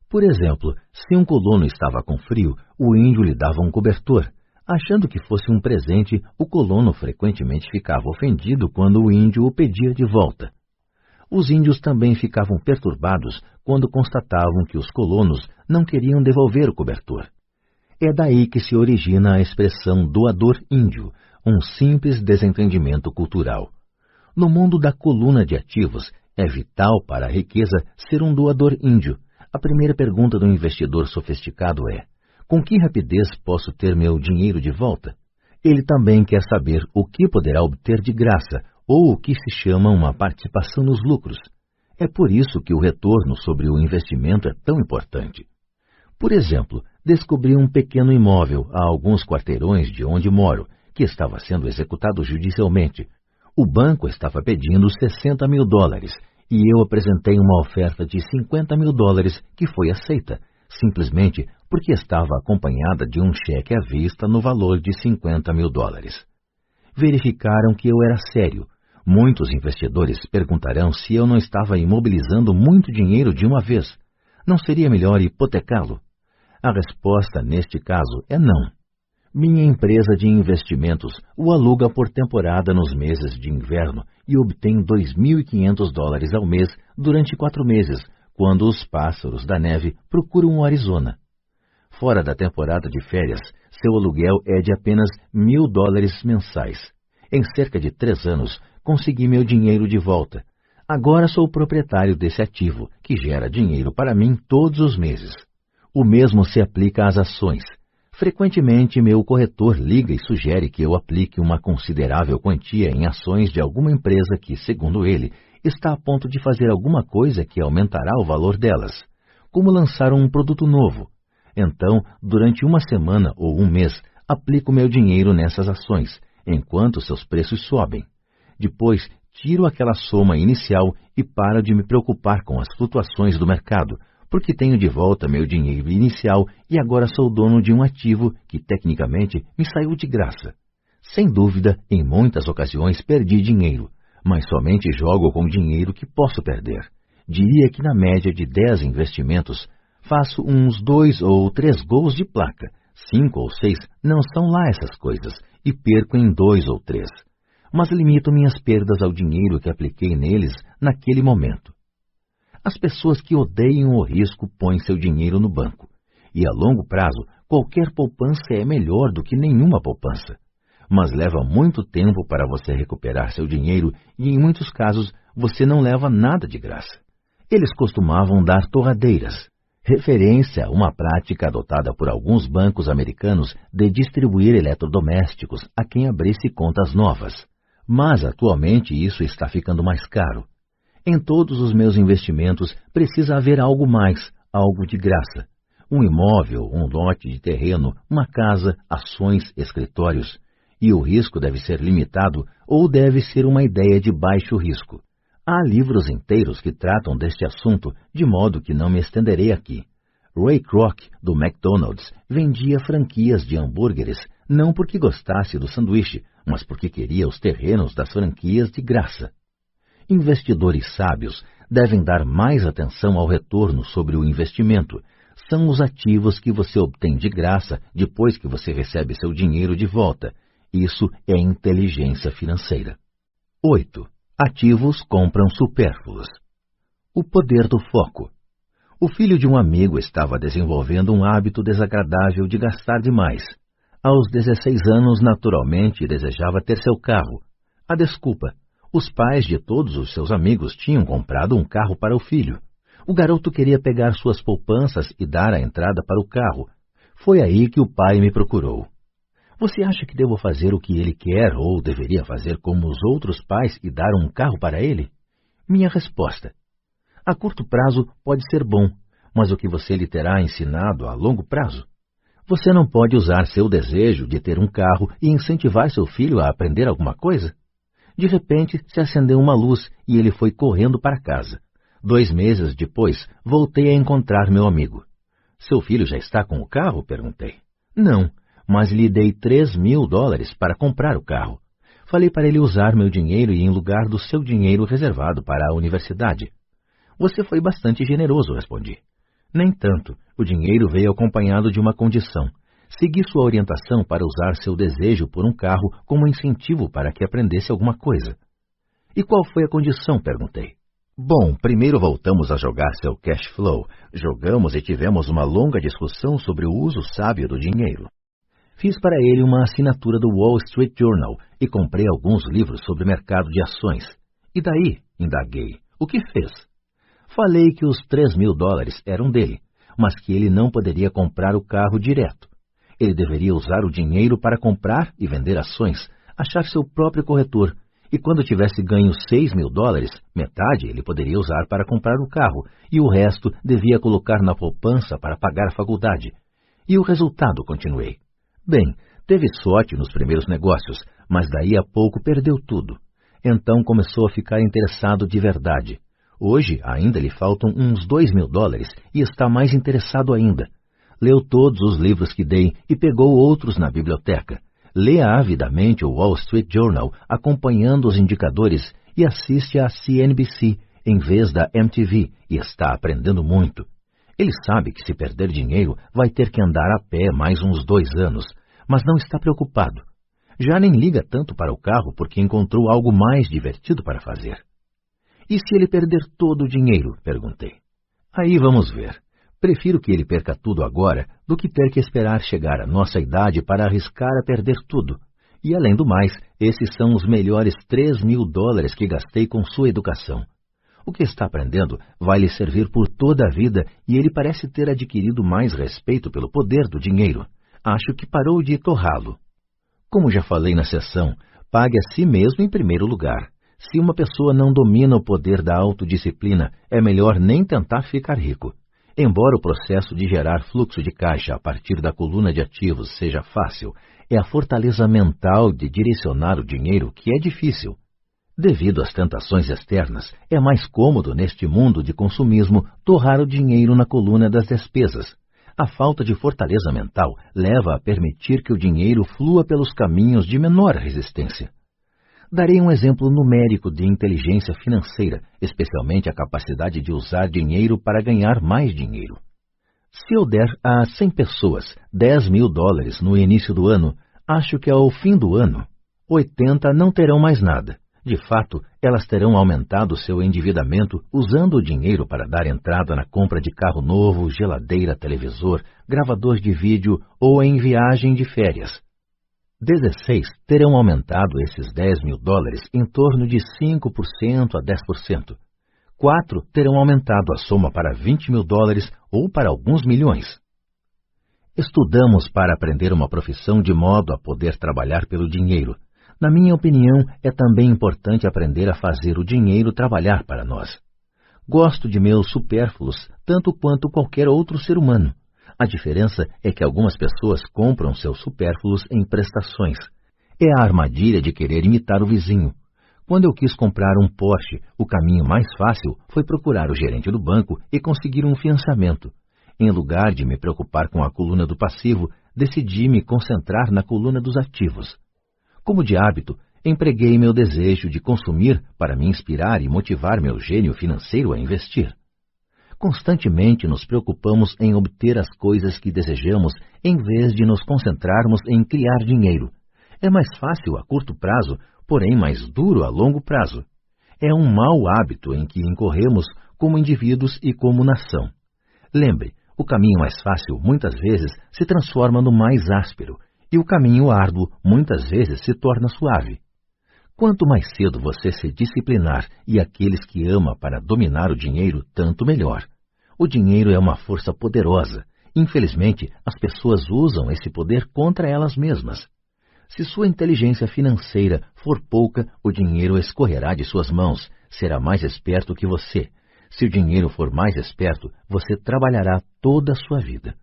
Speaker 1: Por exemplo, se um colono estava com frio, o índio lhe dava um cobertor. Achando que fosse um presente, o colono frequentemente ficava ofendido quando o índio o pedia de volta. Os índios também ficavam perturbados quando constatavam que os colonos não queriam devolver o cobertor. É daí que se origina a expressão doador índio, um simples desentendimento cultural. No mundo da coluna de ativos, é vital para a riqueza ser um doador índio. A primeira pergunta do investidor sofisticado é: com que rapidez posso ter meu dinheiro de volta? Ele também quer saber o que poderá obter de graça, ou o que se chama uma participação nos lucros. É por isso que o retorno sobre o investimento é tão importante. Por exemplo, descobri um pequeno imóvel a alguns quarteirões de onde moro, que estava sendo executado judicialmente. O banco estava pedindo $60 mil, e eu apresentei uma oferta de $50 mil que foi aceita, simplesmente porque estava acompanhada de um cheque à vista no valor de $50 mil. Verificaram que eu era sério. Muitos investidores perguntarão se eu não estava imobilizando muito dinheiro de uma vez. Não seria melhor hipotecá-lo? A resposta neste caso é não. Minha empresa de investimentos o aluga por temporada nos meses de inverno e obtém $2.500 ao mês durante 4 meses, quando os pássaros da neve procuram o Arizona. Fora da temporada de férias, seu aluguel é de apenas $1.000 mensais. Em cerca de 3 anos, consegui meu dinheiro de volta. Agora sou proprietário desse ativo, que gera dinheiro para mim todos os meses. O mesmo se aplica às ações. Frequentemente, meu corretor liga e sugere que eu aplique uma considerável quantia em ações de alguma empresa que, segundo ele, está a ponto de fazer alguma coisa que aumentará o valor delas, como lançar um produto novo. Então, durante uma semana ou um mês, aplico meu dinheiro nessas ações, enquanto seus preços sobem. Depois, tiro aquela soma inicial e paro de me preocupar com as flutuações do mercado, porque tenho de volta meu dinheiro inicial e agora sou dono de um ativo que, tecnicamente, me saiu de graça. Sem dúvida, em muitas ocasiões perdi dinheiro, mas somente jogo com dinheiro que posso perder. Diria que na média de 10 investimentos, faço uns 2 ou 3 gols de placa, 5 ou 6 não são lá essas coisas, e perco em 2 ou 3. Mas limito minhas perdas ao dinheiro que apliquei neles naquele momento. As pessoas que odeiam o risco põem seu dinheiro no banco, e a longo prazo qualquer poupança é melhor do que nenhuma poupança. Mas leva muito tempo para você recuperar seu dinheiro e em muitos casos você não leva nada de graça. Eles costumavam dar torradeiras, referência a uma prática adotada por alguns bancos americanos de distribuir eletrodomésticos a quem abrisse contas novas. Mas atualmente isso está ficando mais caro. Em todos os meus investimentos precisa haver algo mais, algo de graça. Um imóvel, um lote de terreno, uma casa, ações, escritórios. E o risco deve ser limitado ou deve ser uma ideia de baixo risco. Há livros inteiros que tratam deste assunto, de modo que não me estenderei aqui. Ray Kroc, do McDonald's, vendia franquias de hambúrgueres, não porque gostasse do sanduíche, mas porque queria os terrenos das franquias de graça. Investidores sábios devem dar mais atenção ao retorno sobre o investimento. São os ativos que você obtém de graça depois que você recebe seu dinheiro de volta. Isso é inteligência financeira. 8. Ativos compram supérfluos. O poder do foco. O filho de um amigo estava desenvolvendo um hábito desagradável de gastar demais. Aos 16 anos, naturalmente, desejava ter seu carro. A desculpa: os pais de todos os seus amigos tinham comprado um carro para o filho. O garoto queria pegar suas poupanças e dar a entrada para o carro. Foi aí que o pai me procurou. Você acha que devo fazer o que ele quer ou deveria fazer como os outros pais e dar um carro para ele? Minha resposta: a curto prazo pode ser bom, mas o que você lhe terá ensinado a longo prazo? Você não pode usar seu desejo de ter um carro e incentivar seu filho a aprender alguma coisa? De repente, se acendeu uma luz e ele foi correndo para casa. 2 meses depois, voltei a encontrar meu amigo. Seu filho já está com o carro? Perguntei. Não, mas lhe dei $3.000 para comprar o carro. Falei para ele usar meu dinheiro e em lugar do seu dinheiro reservado para a universidade. Você foi bastante generoso, respondi. Nem tanto. O dinheiro veio acompanhado de uma condição. Segui sua orientação para usar seu desejo por um carro como incentivo para que aprendesse alguma coisa. E qual foi a condição? Perguntei. Bom, primeiro voltamos a jogar seu cash flow. Jogamos e tivemos uma longa discussão sobre o uso sábio do dinheiro. Fiz para ele uma assinatura do Wall Street Journal e comprei alguns livros sobre mercado de ações. E daí? Indaguei. O que fez? Falei que os $3.000 eram dele, mas que ele não poderia comprar o carro direto. Ele deveria usar o dinheiro para comprar e vender ações, achar seu próprio corretor, e quando tivesse ganho $6.000, metade ele poderia usar para comprar o carro, e o resto devia colocar na poupança para pagar a faculdade. E o resultado? Continuei. Bem, teve sorte nos primeiros negócios, mas daí a pouco perdeu tudo. Então começou a ficar interessado de verdade. Hoje ainda lhe faltam uns $2.000 e está mais interessado ainda. Leu todos os livros que dei e pegou outros na biblioteca. Lê avidamente o Wall Street Journal, acompanhando os indicadores, e assiste à CNBC em vez da MTV, e está aprendendo muito. Ele sabe que se perder dinheiro vai ter que andar a pé mais uns 2 anos, mas não está preocupado. Já nem liga tanto para o carro porque encontrou algo mais divertido para fazer. E se ele perder todo o dinheiro? Perguntei. Aí vamos ver. Prefiro que ele perca tudo agora do que ter que esperar chegar à nossa idade para arriscar a perder tudo. E além do mais, esses são os melhores $3.000 que gastei com sua educação. O que está aprendendo vai lhe servir por toda a vida e ele parece ter adquirido mais respeito pelo poder do dinheiro. Acho que parou de torrá-lo. Como já falei na sessão, pague a si mesmo em primeiro lugar. Se uma pessoa não domina o poder da autodisciplina, é melhor nem tentar ficar rico. Embora o processo de gerar fluxo de caixa a partir da coluna de ativos seja fácil, é a fortaleza mental de direcionar o dinheiro que é difícil. Devido às tentações externas, é mais cômodo neste mundo de consumismo torrar o dinheiro na coluna das despesas. A falta de fortaleza mental leva a permitir que o dinheiro flua pelos caminhos de menor resistência. Darei um exemplo numérico de inteligência financeira, especialmente a capacidade de usar dinheiro para ganhar mais dinheiro. Se eu der a 100 pessoas $10.000 no início do ano, acho que ao fim do ano, 80 não terão mais nada. De fato, elas terão aumentado seu endividamento usando o dinheiro para dar entrada na compra de carro novo, geladeira, televisor, gravador de vídeo ou em viagem de férias. 16 terão aumentado esses $10.000 em torno de 5% a 10%. 4 terão aumentado a soma para $20.000 ou para alguns milhões. Estudamos para aprender uma profissão de modo a poder trabalhar pelo dinheiro. Na minha opinião, é também importante aprender a fazer o dinheiro trabalhar para nós. Gosto de meus supérfluos tanto quanto qualquer outro ser humano. A diferença é que algumas pessoas compram seus supérfluos em prestações. É a armadilha de querer imitar o vizinho. Quando eu quis comprar um Porsche, o caminho mais fácil foi procurar o gerente do banco e conseguir um financiamento. Em lugar de me preocupar com a coluna do passivo, decidi me concentrar na coluna dos ativos. Como de hábito, empreguei meu desejo de consumir para me inspirar e motivar meu gênio financeiro a investir. Constantemente nos preocupamos em obter as coisas que desejamos em vez de nos concentrarmos em criar dinheiro. É mais fácil a curto prazo, porém mais duro a longo prazo. É um mau hábito em que incorremos como indivíduos e como nação. Lembre, o caminho mais fácil muitas vezes se transforma no mais áspero, e o caminho árduo muitas vezes se torna suave. Quanto mais cedo você se disciplinar e aqueles que ama para dominar o dinheiro, tanto melhor. O dinheiro é uma força poderosa. Infelizmente, as pessoas usam esse poder contra elas mesmas. Se sua inteligência financeira for pouca, o dinheiro escorrerá de suas mãos, será mais esperto que você. Se o dinheiro for mais esperto, você trabalhará toda a sua vida.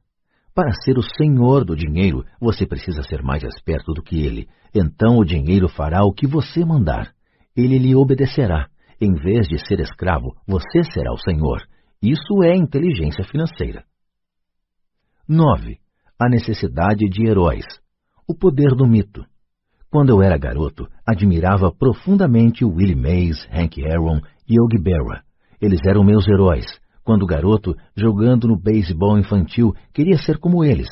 Speaker 1: Para ser o senhor do dinheiro, você precisa ser mais esperto do que ele. Então o dinheiro fará o que você mandar. Ele lhe obedecerá. Em vez de ser escravo, você será o senhor. Isso é inteligência financeira. 9. A necessidade de heróis. O poder do mito. Quando eu era garoto, admirava profundamente Willie Mays, Hank Aaron e Yogi Berra. Eles eram meus heróis. Quando garoto, jogando no beisebol infantil, queria ser como eles.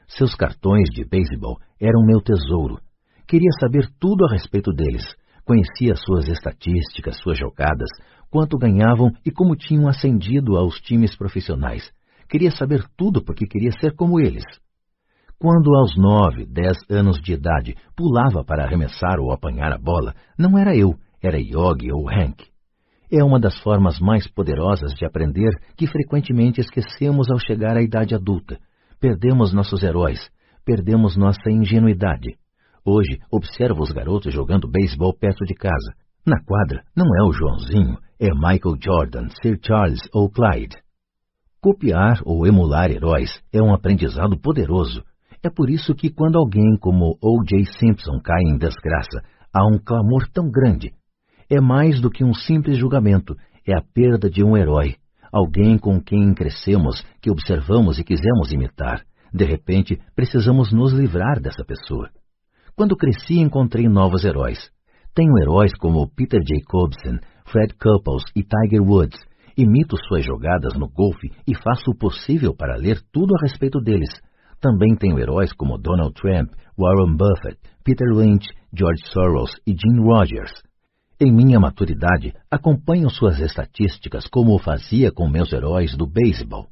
Speaker 1: Seus cartões de beisebol eram meu tesouro. Queria saber tudo a respeito deles. Conhecia suas estatísticas, suas jogadas, quanto ganhavam e como tinham ascendido aos times profissionais. Queria saber tudo porque queria ser como eles. Quando aos 9, 10 anos de idade pulava para arremessar ou apanhar a bola, não era eu, era Yogi ou Hank. É uma das formas mais poderosas de aprender que frequentemente esquecemos ao chegar à idade adulta. Perdemos nossos heróis, perdemos nossa ingenuidade. Hoje, observo os garotos jogando beisebol perto de casa. Na quadra, não é o Joãozinho, é Michael Jordan, Sir Charles ou Clyde. Copiar ou emular heróis é um aprendizado poderoso. É por isso que quando alguém como O.J. Simpson cai em desgraça, há um clamor tão grande. É mais do que um simples julgamento, é a perda de um herói, alguém com quem crescemos, que observamos e quisemos imitar. De repente, precisamos nos livrar dessa pessoa. Quando cresci, encontrei novos heróis. Tenho heróis como Peter Jacobsen, Fred Couples e Tiger Woods. Imito suas jogadas no golfe e faço o possível para ler tudo a respeito deles. Também tenho heróis como Donald Trump, Warren Buffett, Peter Lynch, George Soros e Jim Rogers. Em minha maturidade, acompanho suas estatísticas como o fazia com meus heróis do beisebol.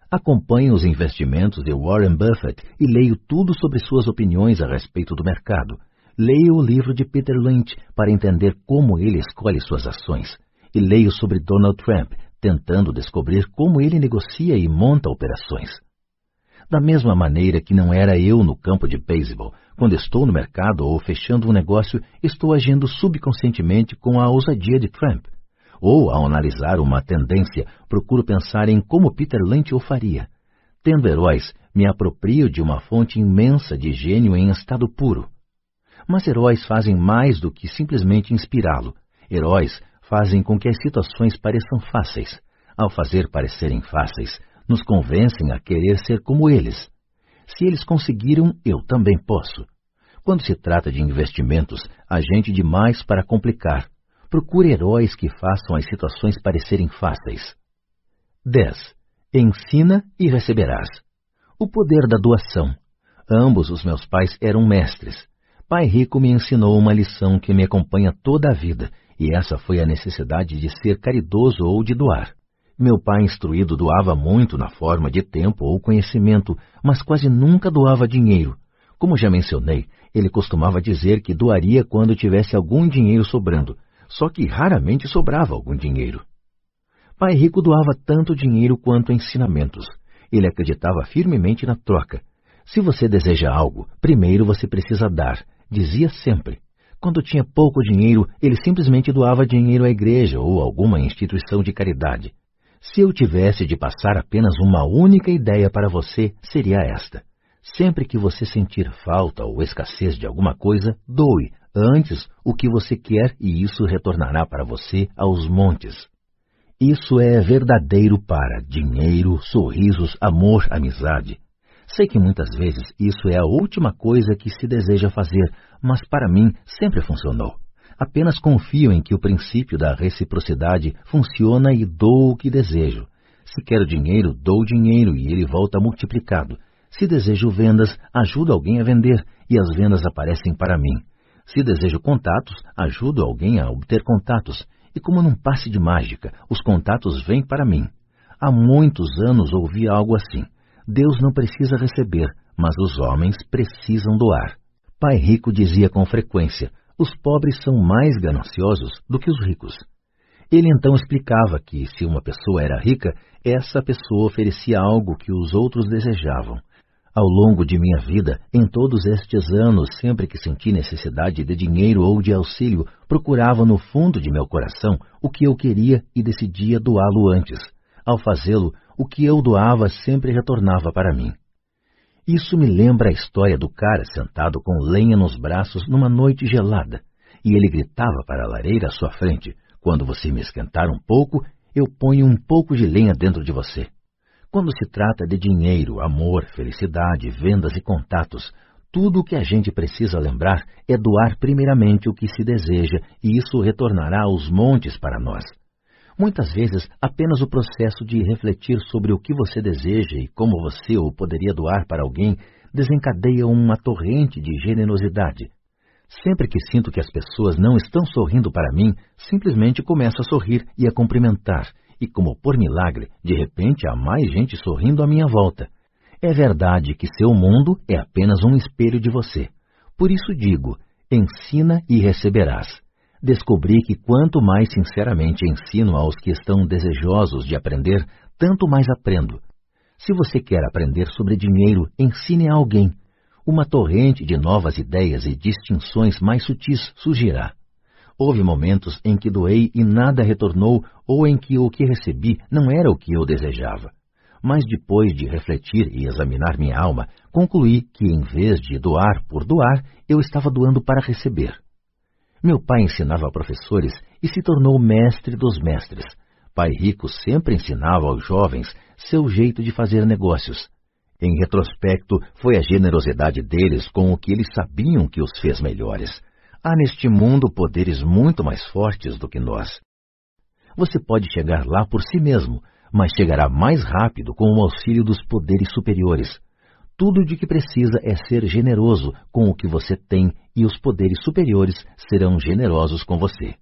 Speaker 1: Acompanho os investimentos de Warren Buffett e leio tudo sobre suas opiniões a respeito do mercado. Leio o livro de Peter Lynch para entender como ele escolhe suas ações. E leio sobre Donald Trump, tentando descobrir como ele negocia e monta operações. Da mesma maneira que não era eu no campo de beisebol, quando estou no mercado ou fechando um negócio, estou agindo subconscientemente com a ousadia de Trump. Ou, ao analisar uma tendência, procuro pensar em como Peter Lynch o faria. Tendo heróis, me aproprio de uma fonte imensa de gênio em estado puro. Mas heróis fazem mais do que simplesmente inspirá-lo. Heróis fazem com que as situações pareçam fáceis. Ao fazer parecerem fáceis, nos convencem a querer ser como eles. Se eles conseguiram, eu também posso. Quando se trata de investimentos, há gente demais para complicar. Procure heróis que façam as situações parecerem fáceis. 10. Ensina e receberás. O poder da doação. Ambos os meus pais eram mestres. Pai Rico me ensinou uma lição que me acompanha toda a vida, e essa foi a necessidade de ser caridoso ou de doar. Meu pai instruído doava muito na forma de tempo ou conhecimento, mas quase nunca doava dinheiro. Como já mencionei, ele costumava dizer que doaria quando tivesse algum dinheiro sobrando, só que raramente sobrava algum dinheiro. Pai Rico doava tanto dinheiro quanto ensinamentos. Ele acreditava firmemente na troca. Se você deseja algo, primeiro você precisa dar, dizia sempre. Quando tinha pouco dinheiro, ele simplesmente doava dinheiro à igreja ou alguma instituição de caridade. Se eu tivesse de passar apenas uma única ideia para você, seria esta. Sempre que você sentir falta ou escassez de alguma coisa, doe antes o que você quer e isso retornará para você aos montes. Isso é verdadeiro para dinheiro, sorrisos, amor, amizade. Sei que muitas vezes isso é a última coisa que se deseja fazer, mas para mim sempre funcionou. Apenas confio em que o princípio da reciprocidade funciona e dou o que desejo. Se quero dinheiro, dou dinheiro e ele volta multiplicado. Se desejo vendas, ajudo alguém a vender e as vendas aparecem para mim. Se desejo contatos, ajudo alguém a obter contatos. E como num passe de mágica, os contatos vêm para mim. Há muitos anos ouvi algo assim. Deus não precisa receber, mas os homens precisam doar. Pai Rico dizia com frequência, os pobres são mais gananciosos do que os ricos. Ele então explicava que, se uma pessoa era rica, essa pessoa oferecia algo que os outros desejavam. Ao longo de minha vida, em todos estes anos, sempre que senti necessidade de dinheiro ou de auxílio, procurava no fundo de meu coração o que eu queria e decidia doá-lo antes. Ao fazê-lo, o que eu doava sempre retornava para mim. Isso me lembra a história do cara sentado com lenha nos braços numa noite gelada, e ele gritava para a lareira à sua frente: "Quando você me esquentar um pouco, eu ponho um pouco de lenha dentro de você." Quando se trata de dinheiro, amor, felicidade, vendas e contatos, tudo o que a gente precisa lembrar é doar primeiramente o que se deseja, e isso retornará aos montes para nós. Muitas vezes, apenas o processo de refletir sobre o que você deseja e como você o poderia doar para alguém desencadeia uma torrente de generosidade. Sempre que sinto que as pessoas não estão sorrindo para mim, simplesmente começo a sorrir e a cumprimentar, e como por milagre, de repente há mais gente sorrindo à minha volta. É verdade que seu mundo é apenas um espelho de você. Por isso digo, ensina e receberás. Descobri que quanto mais sinceramente ensino aos que estão desejosos de aprender, tanto mais aprendo. Se você quer aprender sobre dinheiro, ensine a alguém. Uma torrente de novas ideias e distinções mais sutis surgirá. Houve momentos em que doei e nada retornou, ou em que o que recebi não era o que eu desejava. Mas depois de refletir e examinar minha alma, concluí que, em vez de doar por doar, eu estava doando para receber. Meu pai ensinava a professores e se tornou mestre dos mestres. Pai rico sempre ensinava aos jovens seu jeito de fazer negócios. Em retrospecto, foi a generosidade deles com o que eles sabiam que os fez melhores. Há neste mundo poderes muito mais fortes do que nós. Você pode chegar lá por si mesmo, mas chegará mais rápido com o auxílio dos poderes superiores. Tudo de que precisa é ser generoso com o que você tem, e os poderes superiores serão generosos com você.